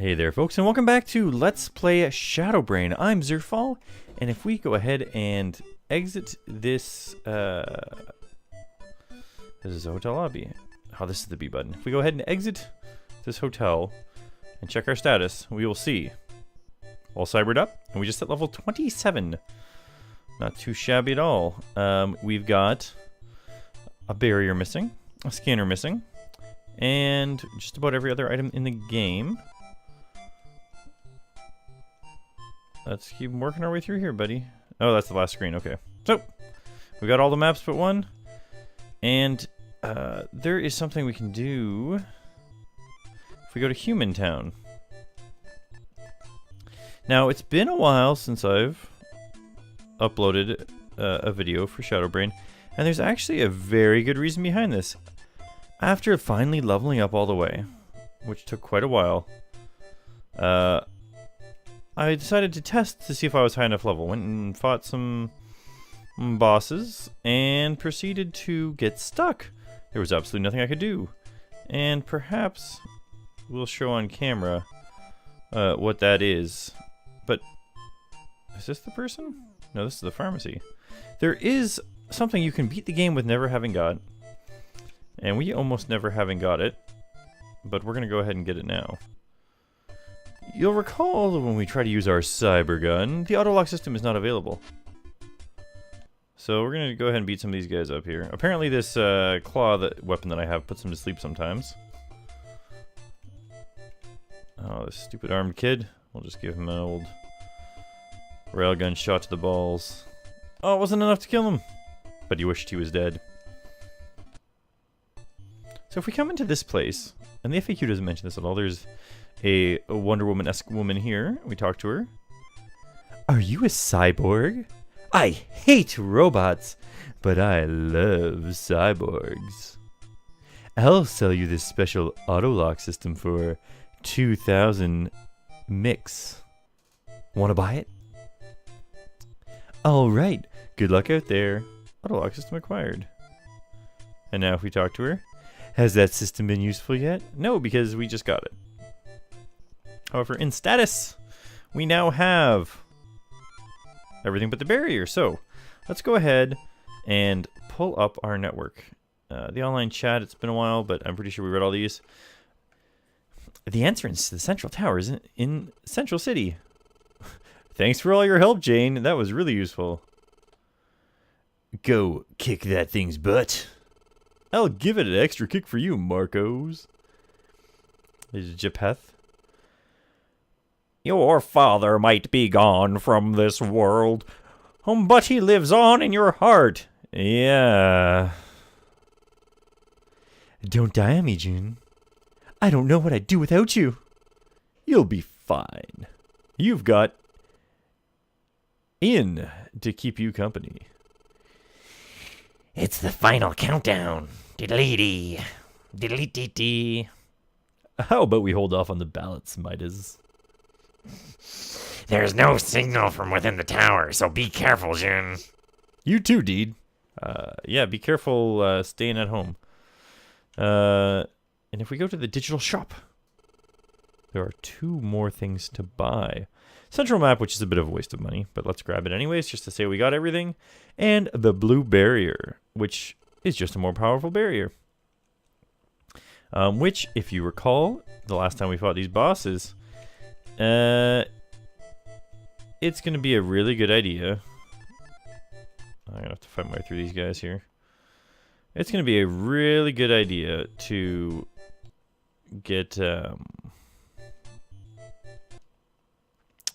Hey there folks, and welcome back to Let's Play Shadowbrain. I'm Zerfall, and if we go ahead and exit this, this is a hotel lobby. Oh, this is the B button. If we go ahead and exit this hotel and check our status, we will see all cybered up, and we just hit level 27. Not too shabby at all. We've got a barrier missing, a scanner missing, and just about every other item in the game. Let's keep working our way through here, buddy. Oh, that's the last screen. Okay. So, we got all the maps but one. And there is something we can do if we go to Human Town. Now, it's been a while since I've uploaded a video for Shadowbrain. And there's actually a very good reason behind this. After finally leveling up all the way, which took quite a while, I decided to test to see if I was high enough level. Went and fought some bosses and proceeded to get stuck. There was absolutely nothing I could do. And perhaps we'll show on camera what that is. But is this the person? No, this is the pharmacy. There is something you can beat the game with never having got. And we almost never having got it. But we're going to go ahead and get it now. You'll recall that when we try to use our cyber gun, the auto lock system is not available. So we're gonna go ahead and beat some of these guys up here. Apparently this weapon that I have puts them to sleep sometimes. Oh, this stupid armed kid. We'll just give him an old railgun shot to the balls. Oh, it wasn't enough to kill him. But he wished he was dead. So if we come into this place, and the FAQ doesn't mention this at all, there's a Wonder Woman-esque woman here. We talk to her. Are you a cyborg? I hate robots, but I love cyborgs. I'll sell you this special auto lock system for 2,000 mix. Want to buy it? All right. Good luck out there. Auto lock system acquired. And now if we talk to her, has that system been useful yet? No, because we just got it. However, in status, we now have everything but the barrier. So, let's go ahead and pull up our network. The online chat, it's been a while, but I'm pretty sure we read all these. The entrance to the Central Tower is in Central City. Thanks for all your help, Jane. That was really useful. Go kick that thing's butt. I'll give it an extra kick for you, Marcos. Is Japheth? Your father might be gone from this world, but he lives on in your heart. Yeah. Don't die on me, June. I don't know what I'd do without you. You'll be fine. You've got In to keep you company. It's the final countdown. Diddly-dee. Diddly-dee-dee. How about we hold off on the ballots, Midas? There's no signal from within the tower, so be careful, Jun. You too, Deed. Yeah, be careful staying at home. And if we go to the digital shop, there are 2 more things to buy. Central map, which is a bit of a waste of money, but let's grab it anyways, just to say we got everything. And the blue barrier, which is just a more powerful barrier. Which, if you recall, the last time we fought these bosses, it's going to be a really good idea. I'm going to have to fight my way through these guys here. It's going to be a really good idea to get, what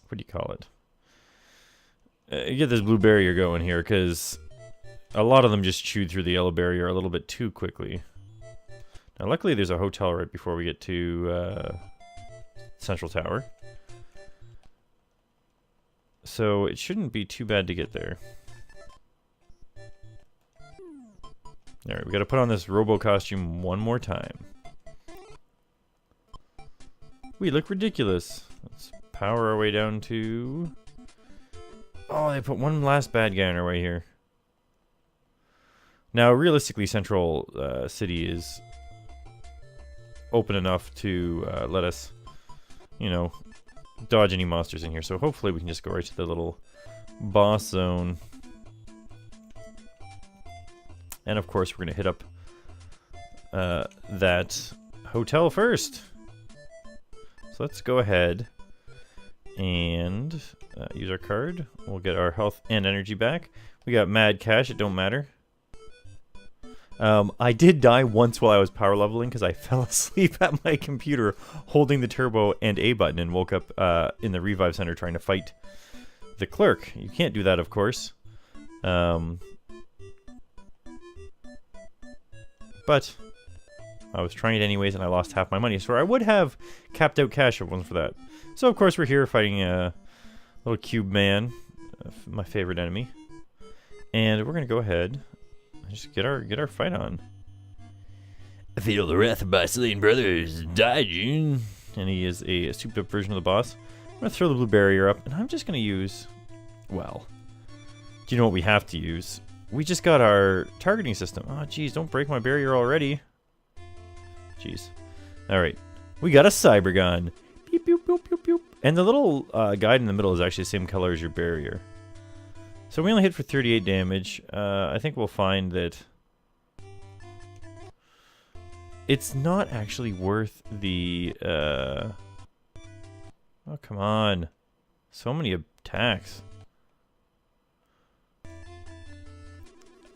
do you call it? Get this blue barrier going here, because a lot of them just chewed through the yellow barrier a little bit too quickly. Now, luckily, there's a hotel right before we get to Central Tower. So it shouldn't be too bad to get there. Alright, we gotta put on this robo costume one more time. We look ridiculous. Let's power our way down to... Oh, they put one last bad guy on our way here. Now, realistically, Central City is open enough to let us you know, dodge any monsters in here. So hopefully we can just go right to the little boss zone. And of course we're going to hit up that hotel first. So let's go ahead and use our card. We'll get our health and energy back. We got mad cash, it don't matter. I did die once while I was power leveling because I fell asleep at my computer holding the turbo and A button and woke up in the revive center trying to fight the clerk. You can't do that, of course. But I was trying it anyways and I lost half my money. So I would have capped out cash if it wasn't for that. So of course we're here fighting a little cube man, my favorite enemy. And we're going to go ahead and just get our fight on. I feel the wrath of my slain brothers. Die, June. And he is a souped up version of the boss. I'm going to throw the blue barrier up and I'm just going to use, well, do you know what we have to use? We just got our targeting system. Oh, geez, don't break my barrier already. Jeez. Alright. We got a cyber gun. Beep, beep, beep, beep, beep. And the little guide in the middle is actually the same color as your barrier. So we only hit for 38 damage. I think we'll find that it's not actually worth the... Oh, come on. So many attacks.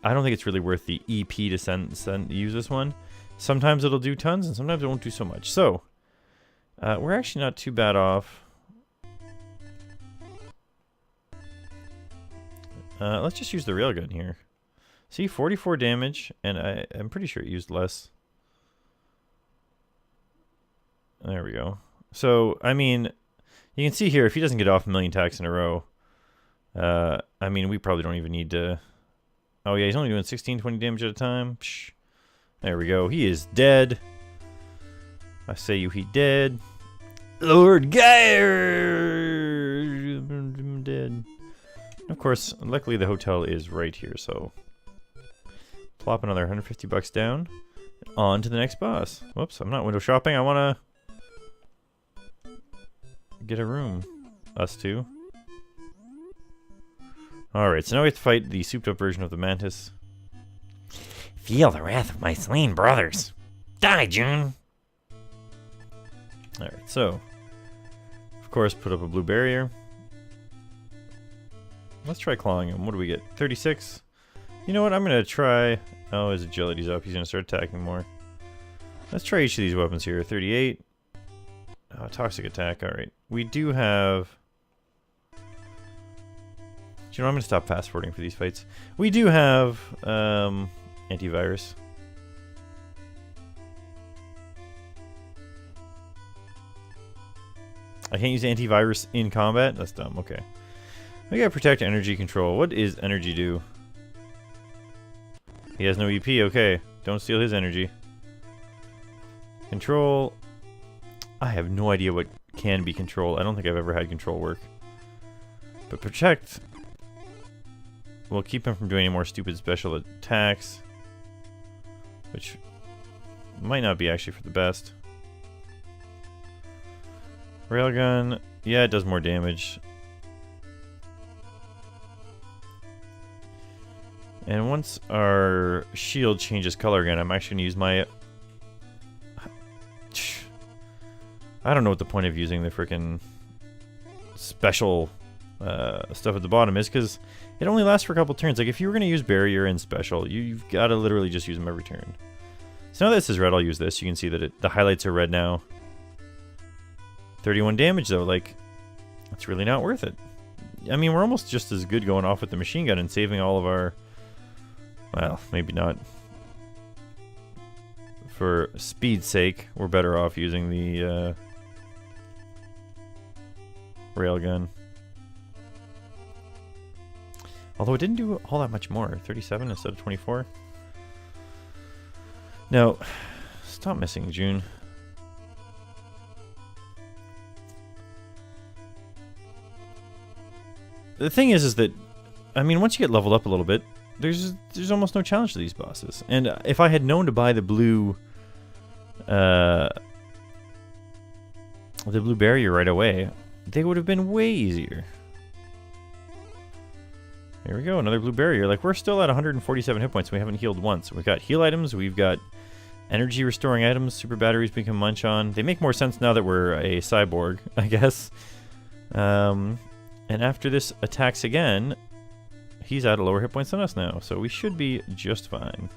I don't think it's really worth the EP to use this one. Sometimes it'll do tons, and sometimes it won't do so much. So, we're actually not too bad off. Let's just use the railgun here. See, 44 damage, and I'm pretty sure it used less. There we go. So, I mean, you can see here, if he doesn't get off a million attacks in a row, I mean, we probably don't even need to... Oh yeah, he's only doing 16, 20 damage at a time. Psh. There we go. He is dead. I say you, he dead. Lord Geyer! I'm dead. Of course, luckily the hotel is right here, so... Plop another 150 bucks down. On to the next boss. Whoops, I'm not window shopping. I want to... get a room. Us two. Alright, so now we have to fight the souped up version of the mantis. Feel the wrath of my slain brothers. Die, June. Alright, so... Of course, put up a blue barrier. Let's try clawing him. What do we get? 36? You know what? I'm going to try... Oh, his agility's up. He's going to start attacking more. Let's try each of these weapons here. 38. Oh, toxic attack. Alright. We do have... Do you know, I'm going to stop fast forwarding for these fights. We do have antivirus. I can't use antivirus in combat? That's dumb. Okay. We gotta protect energy control. What is energy do? He has no EP. Okay. Don't steal his energy. Control. I have no idea what can be control. I don't think I've ever had control work. But protect... We'll keep him from doing any more stupid special attacks. Which might not be actually for the best. Railgun. Yeah, it does more damage. And once our shield changes color again, I'm actually going to use my... I don't know what the point of using the frickin' special stuff at the bottom is, because it only lasts for a couple turns. Like, if you were going to use barrier and special, you've got to literally just use them every turn. So now that this is red, I'll use this. You can see that the highlights are red now. 31 damage, though. Like, it's really not worth it. I mean, we're almost just as good going off with the machine gun and saving all of our... Well, maybe not. For speed's sake, we're better off using the railgun. Although it didn't do all that much more. 37 instead of 24. No. Stop missing, June. The thing is that, I mean, once you get leveled up a little bit, there's almost no challenge to these bosses. And if I had known to buy the blue the blue barrier right away, they would have been way easier. Here we go, another blue barrier. Like, we're still at 147 hit points. We haven't healed once. We've got heal items. We've got energy restoring items. Super batteries we can munch on. They make more sense now that we're a cyborg, I guess. And after this attacks again, he's at a lower hit points than us now. So we should be just fine.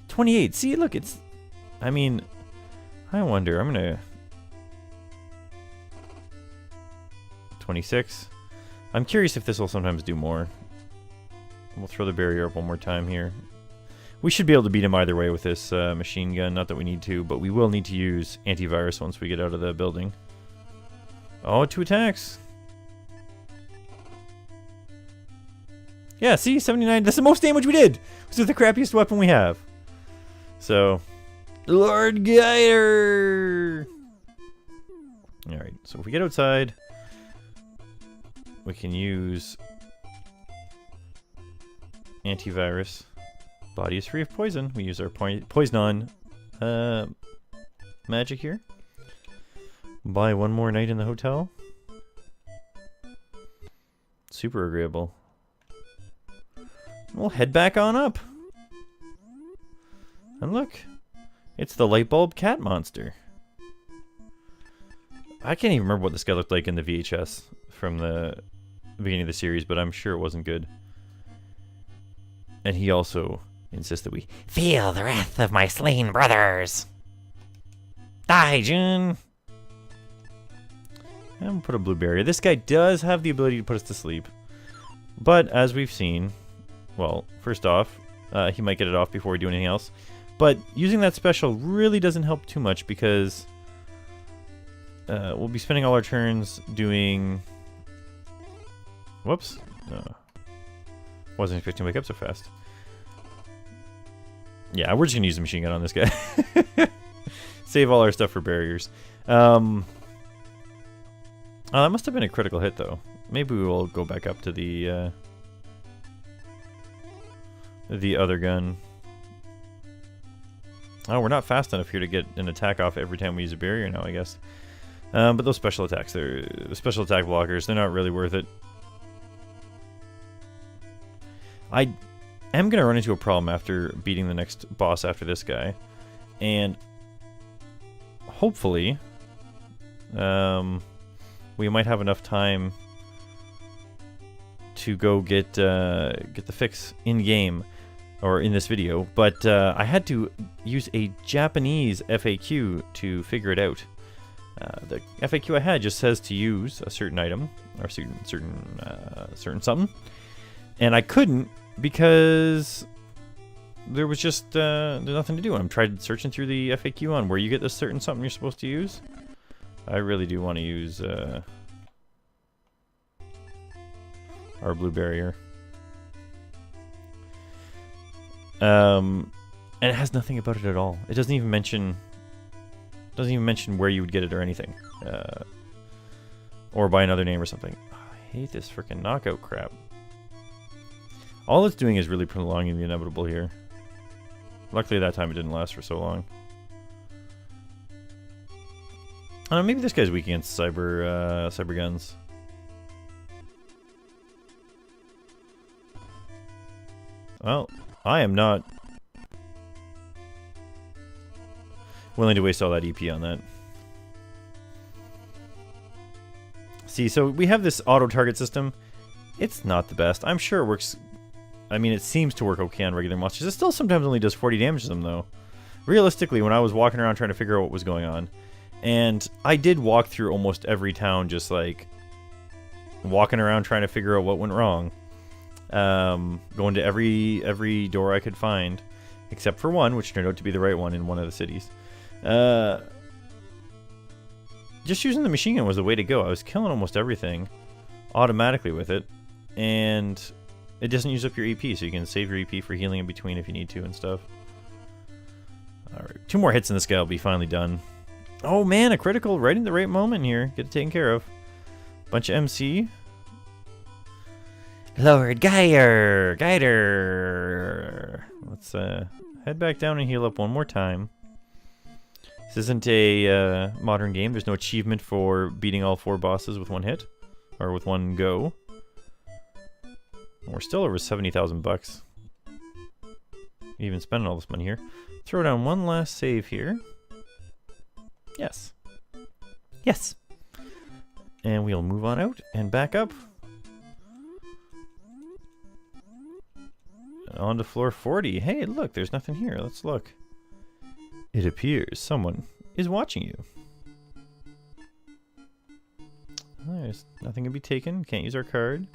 28. See, look, it's... I mean, I wonder. I'm going to... 26. I'm curious if this will sometimes do more. We'll throw the barrier up one more time here. We should be able to beat him either way with this machine gun. Not that we need to, but we will need to use antivirus once we get out of the building. Oh, 2 attacks. Yeah, see? 79. That's the most damage we did. This is the crappiest weapon we have. So, Lord Guider! Alright, so if we get outside, we can use antivirus. Body is free of poison. We use our poison on magic here. Buy one more night in the hotel. Super agreeable. We'll head back on up. And look, it's the light bulb cat monster. I can't even remember what this guy looked like in the VHS from the beginning of the series, but I'm sure it wasn't good. And he also insists that we Feel the wrath of my slain brothers. Die, June. and put a blue barrier. This guy does have the ability to put us to sleep. But as we've seen, well, first off, he might get it off before we do anything else. But using that special really doesn't help too much because we'll be spending all our turns doing... Whoops. Wasn't expecting to wake up so fast. Yeah, we're just going to use the machine gun on this guy. Save all our stuff for barriers. Oh, that must have been a critical hit, though. Maybe we will go back up to the other gun. Oh, we're not fast enough here to get an attack off every time we use a barrier now, I guess. But those special attacks, they're special attack blockers. They're not really worth it. I am going to run into a problem after beating the next boss after this guy. And hopefully, we might have enough time to go get the fix in-game, or in this video. But I had to use a Japanese FAQ to figure it out. The FAQ I had just says to use a certain item, or certain something. And I couldn't because there was just there's nothing to do. I'm trying searching through the FAQ on where you get this certain something you're supposed to use. I really do want to use our blue barrier. And it has nothing about it at all. It doesn't even mention where you would get it or anything. Or by another name or something. Oh, I hate this freaking knockout crap. All it's doing is really prolonging the inevitable here. Luckily that time it didn't last for so long. Maybe this guy's weak against cyber guns. Well, I am not willing to waste all that EP on that. See, so we have this auto-target system. It's not the best. I'm sure it works... I mean, it seems to work okay on regular monsters. It still sometimes only does 40 damage to them, though. Realistically, when I was walking around trying to figure out what was going on, and I did walk through almost every town just, like, walking around trying to figure out what went wrong. Going to every door I could find, except for one, which turned out to be the right one in one of the cities. Just using the machine gun was the way to go. I was killing almost everything automatically with it, and it doesn't use up your EP, so you can save your EP for healing in between if you need to and stuff. Alright, 2 more hits and this guy will be finally done. Oh man, a critical right in the right moment here. Get it taken care of. Bunch of MC. Lord Guider. Let's head back down and heal up one more time. This isn't a modern game. There's no achievement for beating all 4 bosses with one hit. Or with one go. We're still over 70,000 bucks. Even spending all this money here. Throw down one last save here. Yes. Yes. And we'll move on out and back up. On to floor 40. Hey, look, there's nothing here. Let's look. It appears someone is watching you. There's nothing to be taken. Can't use our card.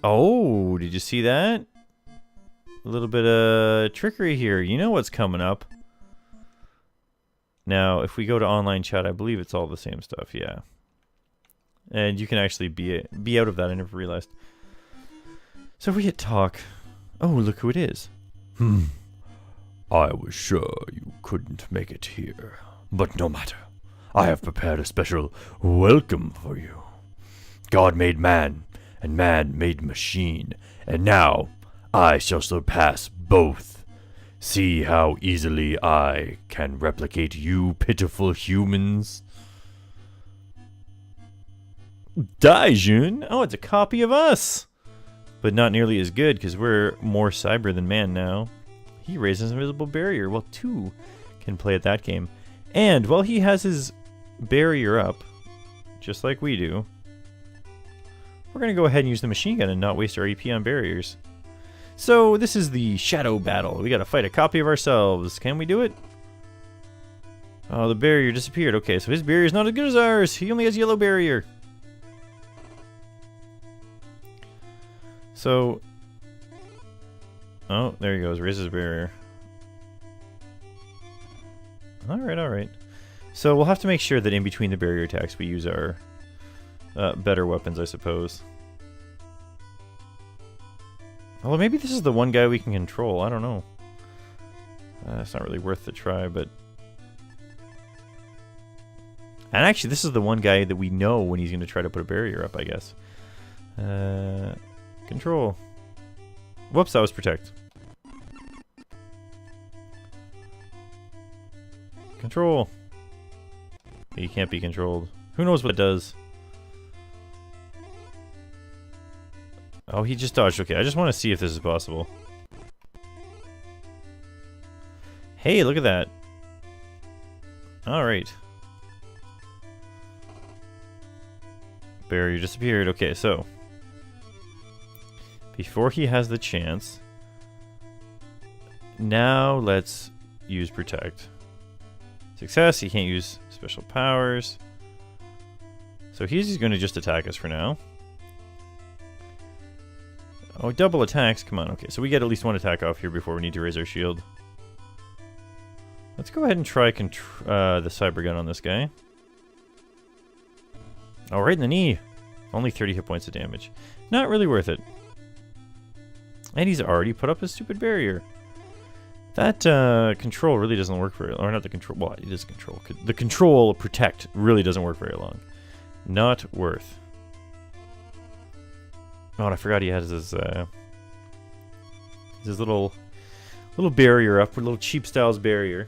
Oh, did you see that? A little bit of trickery here. You know what's coming up. Now, if we go to online chat, I believe it's all the same stuff, yeah. And you can actually be out of that. I never realized. So if we hit talk. Oh, look who it is. I was sure you couldn't make it here. But no matter. I have prepared a special welcome for you. God made man, and man made machine, and now I shall surpass both. See how easily I can replicate you pitiful humans. Daijun? Oh, it's a copy of us! But not nearly as good, because we're more cyber than man now. He raises an invisible barrier. Well, 2 can play at that game. And while he has his barrier up, just like we do, we're going to go ahead and use the machine gun and not waste our EP on barriers. So this is the shadow battle. We got to fight a copy of ourselves. Can we do it? Oh, the barrier disappeared. Okay, so his barrier is not as good as ours. He only has yellow barrier. So, oh, there he goes. Raises barrier. Alright, alright. So we'll have to make sure that in between the barrier attacks we use our better weapons, I suppose. Although maybe this is the one guy we can control. I don't know. It's not really worth the try, but... And actually, this is the one guy that we know when he's going to try to put a barrier up, I guess. Control. Whoops, that was protect. Control. He can't be controlled. Who knows what it does? Oh, he just dodged. Okay, I just want to see if this is possible. Hey, look at that. Alright. Barrier disappeared. Okay, so. Before he has the chance. Now let's use protect. Success, he can't use special powers. So he's going to just attack us for now. Oh, double attacks. Come on. Okay, so we get at least one attack off here before we need to raise our shield. Let's go ahead and try the cyber gun on this guy. Oh, right in the knee. Only 30 hit points of damage. Not really worth it. And he's already put up a stupid barrier. That control really doesn't work very long. Or not the control. Well, it is control. The control protect really doesn't work very long. Not worth. Oh, and I forgot he has his little barrier up, a little cheap styles barrier.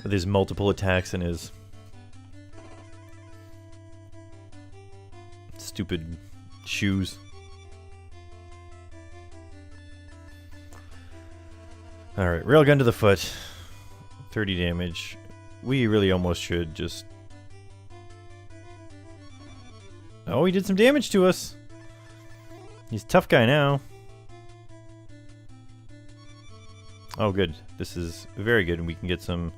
With his multiple attacks and his stupid shoes. Alright, railgun to the foot. 30 damage. We really almost should just... Oh, he did some damage to us. He's a tough guy now. Oh, good. This is very good, and we can get some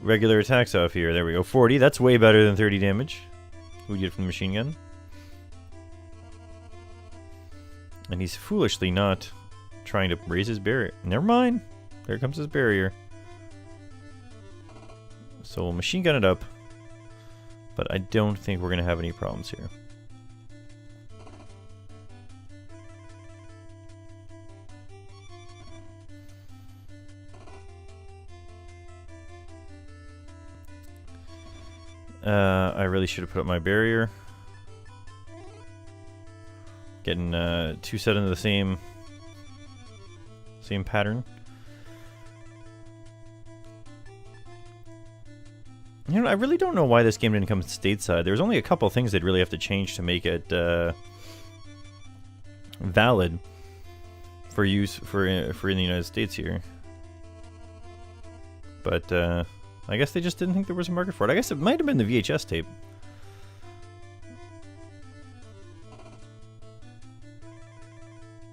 regular attacks off here. There we go. 40. That's way better than 30 damage. We get from the machine gun. And he's foolishly not trying to raise his barrier. Never mind. There comes his barrier. So we'll machine gun it up. But I don't think we're going to have any problems here. I really should have put up my barrier. Getting 2 set into the same Same pattern. You know, I really don't know why this game didn't come stateside. There's only a couple things they'd really have to change to make it valid for use for in the United States here. But I guess they just didn't think there was a market for it. I guess it might have been the VHS tape.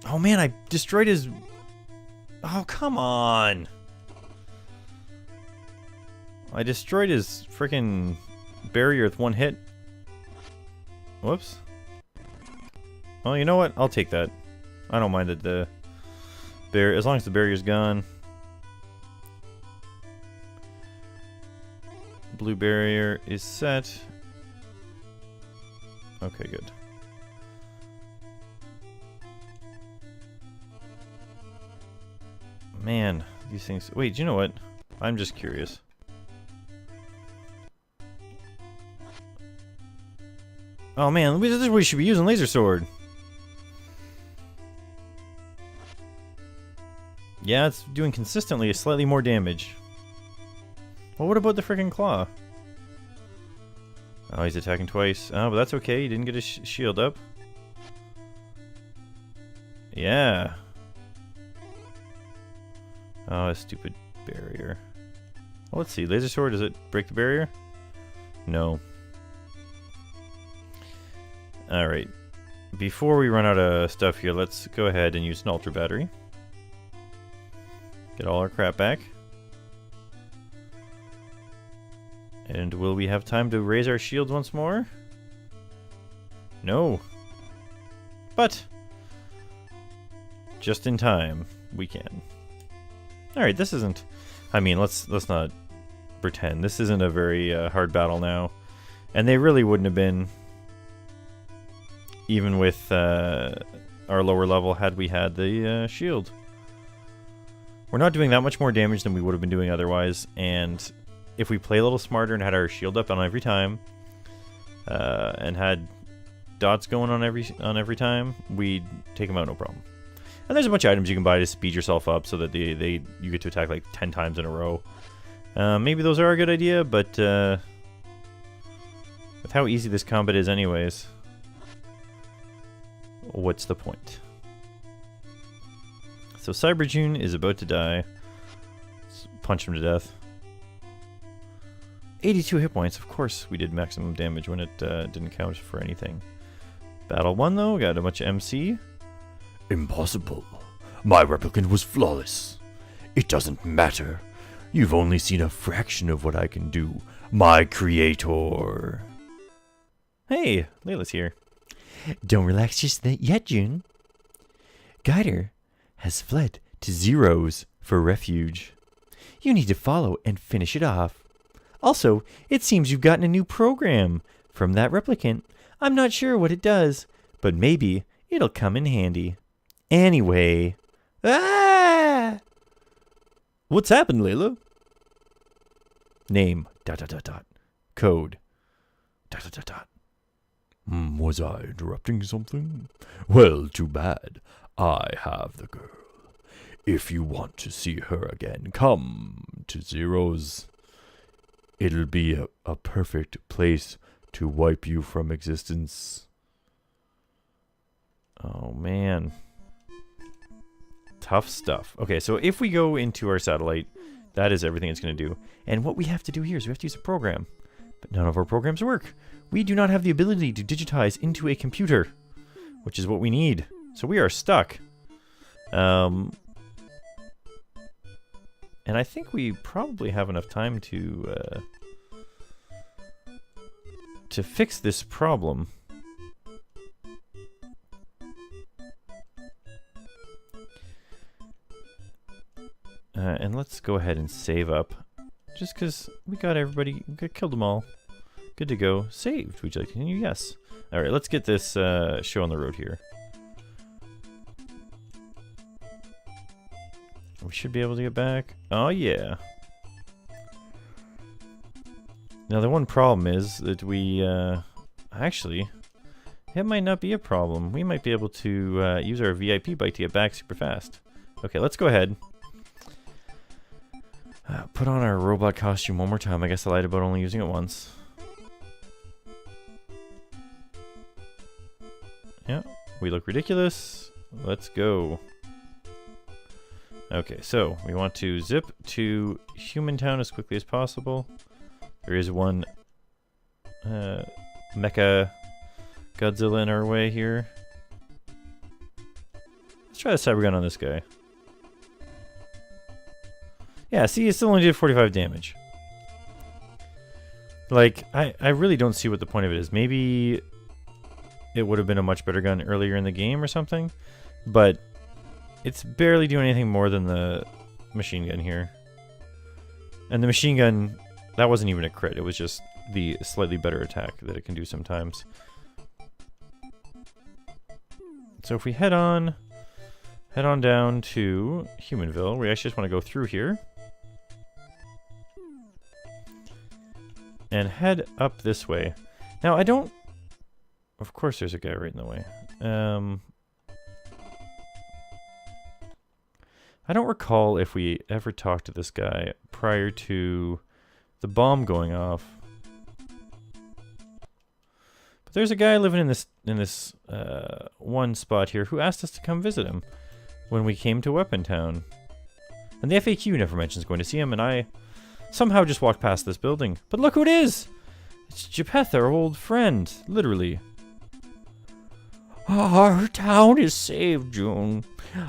Oh man, I destroyed his... Oh, come on! I destroyed his freaking barrier with one hit. Whoops. Well, you know what? I'll take that. I don't mind that the barrier, as long as the barrier's gone. Blue barrier is set. Okay, good. Man, these things... Wait, do you know what? I'm just curious. Oh man, this is what we should be using, laser sword. Yeah, it's doing consistently slightly more damage. Well, what about the freaking claw? Oh, he's attacking twice. Oh, but that's okay. He didn't get his shield up. Yeah. Oh, a stupid barrier. Well, let's see. Laser sword, does it break the barrier? No. Alright. Before we run out of stuff here, let's go ahead and use an ultra battery. Get all our crap back. And will we have time to raise our shields once more? No. But just in time, we can. Alright, this isn't... I mean, let's not pretend. This isn't a very hard battle now. And they really wouldn't have been, even with our lower level, had we had the shield. We're not doing that much more damage than we would have been doing otherwise, and if we play a little smarter and had our shield up on every time, and had dots going on every time, we'd take them out no problem. And there's a bunch of items you can buy to speed yourself up so that you get to attack like 10 times in a row. Maybe those are a good idea, but with how easy this combat is anyways, what's the point? So Cyber June is about to die. Let's punch him to death. 82 hit points. Of course we did maximum damage when it didn't count for anything. Battle 1 though, got a bunch of MC. Impossible. My replicant was flawless. It doesn't matter. You've only seen a fraction of what I can do. My creator. Hey, Layla's here. Don't relax just yet, June. Guider has fled to Zero's for refuge. You need to follow and finish it off. Also, it seems you've gotten a new program from that replicant. I'm not sure what it does, but maybe it'll come in handy. Anyway. Ah! What's happened, Layla? Name, ... Code, ... Was I interrupting something? Well, too bad. I have the girl. If you want to see her again, come to Zero's. It'll be a perfect place to wipe you from existence. Oh, man. Tough stuff. Okay, so if we go into our satellite, that is everything it's going to do. And what we have to do here is we have to use a program. But none of our programs work. We do not have the ability to digitize into a computer, which is what we need. So we are stuck. And I think we probably have enough time to fix this problem. And let's go ahead and save up. Just because we got everybody, we killed them all. Good to go. Saved. Would you like to continue? Yes. Alright, let's get this show on the road here. We should be able to get back. Oh, yeah. Now, the one problem is that we... actually, it might not be a problem. We might be able to use our VIP bike to get back super fast. Okay, let's go ahead. Put on our robot costume one more time. I guess I lied about only using it once. Yeah, we look ridiculous. Let's go. Okay, so we want to zip to Human Town as quickly as possible. There is one Mecha Godzilla in our way here. Let's try the cyber gun on this guy. Yeah, see, it still only did 45 damage. Like, I really don't see what the point of it is. Maybe it would have been a much better gun earlier in the game or something, but it's barely doing anything more than the machine gun here. And the machine gun, that wasn't even a crit. It was just the slightly better attack that it can do sometimes. So if we head on down to Humanville, we actually just want to go through here. And head up this way. Now, I don't... Of course there's a guy right in the way. I don't recall if we ever talked to this guy prior to the bomb going off. But there's a guy living in this one spot here who asked us to come visit him when we came to Weapon Town. And the FAQ never mentions going to see him, and I somehow just walked past this building. But look who it is! It's Japheth, our old friend, literally. Our town is saved, June.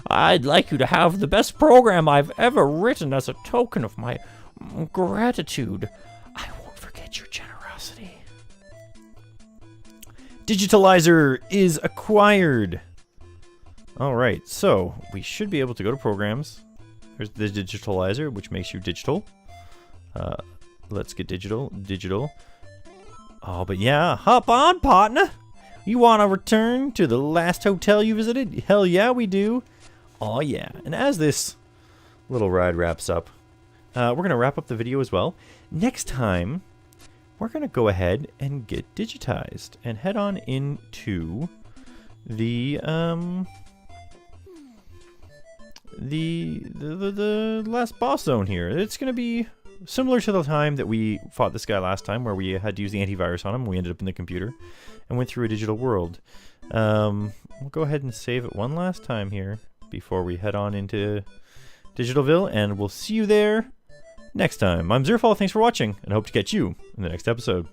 I'd like you to have the best program I've ever written as a token of my gratitude. I won't forget your generosity. Digitalizer is acquired! Alright, so we should be able to go to programs. There's the digitalizer, which makes you digital. Let's get digital. Oh, but yeah, hop on, partner! You want to return to the last hotel you visited? Hell yeah, we do. Oh yeah. And as this little ride wraps up, we're going to wrap up the video as well. Next time, we're going to go ahead and get digitized and head on into the last boss zone here. It's going to be similar to the time that we fought this guy last time, where we had to use the antivirus on him. We ended up in the computer and went through a digital world. We'll go ahead and save it one last time here before we head on into Digitalville, and we'll see you there next time. I'm Zerfall, thanks for watching, and hope to catch you in the next episode.